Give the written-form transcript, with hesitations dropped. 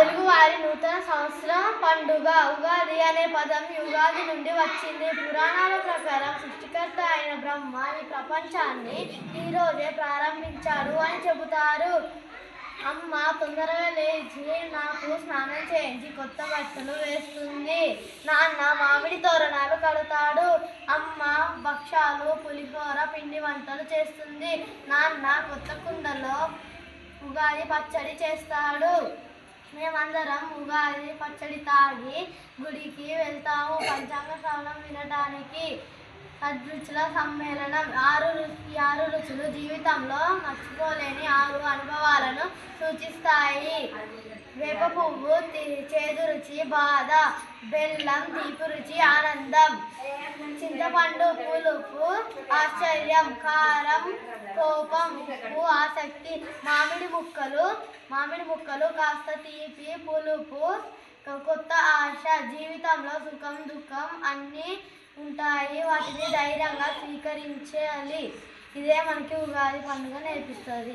తెలుగువారి నూతన సంవత్సరం పండుగ. ఉగాది అనే పదం యుగాది నుండి వచ్చింది. పురాణాల ప్రకారం సృష్టికర్త అయిన బ్రహ్మ ఈ ప్రపంచాన్ని ఈరోజే ప్రారంభించాడు అని చెబుతారు. అమ్మ తొందరగా లేచి నాకు స్నానం చేయించి కొత్త బట్టలు వేస్తుంది. నాన్న మామిడి తోరణాలు కడతాడు. అమ్మ భక్షాలు, పులిహోర, పిండి వంటలు చేస్తుంది. నాన్న కొత్త కుండలో ఉగాది పచ్చడి చేస్తాడు. మేమందరం ఉగాది పచ్చడి తాగి గుడికి వెళ్తాము పంచాంగ శ్రవణం వినడానికి. షడ్రుచుల సమ్మేళనం. ఆరు రుచులు జీవితంలో మర్చిపోలేని 6 అనుభవాలను సూచిస్తాయి. వేప పువ్వు చేదు రుచి బాధ, బెల్లం తీపి రుచి ఆనందం, చింతపండు పులుపు ఆశ్చర్యం, కారం కోపం, ఉప్పు ఆసక్తి, మామిడి ముక్కలు కాస్త తీపి పులుపు కొత్త ఆశ. జీవితంలో సుఖం దుఃఖం అన్నీ ఉంటాయి, వాటిని ధైర్యంగా స్వీకరించాలి. ఇదే మనకి ఉగాది పండుగ నేర్పిస్తుంది.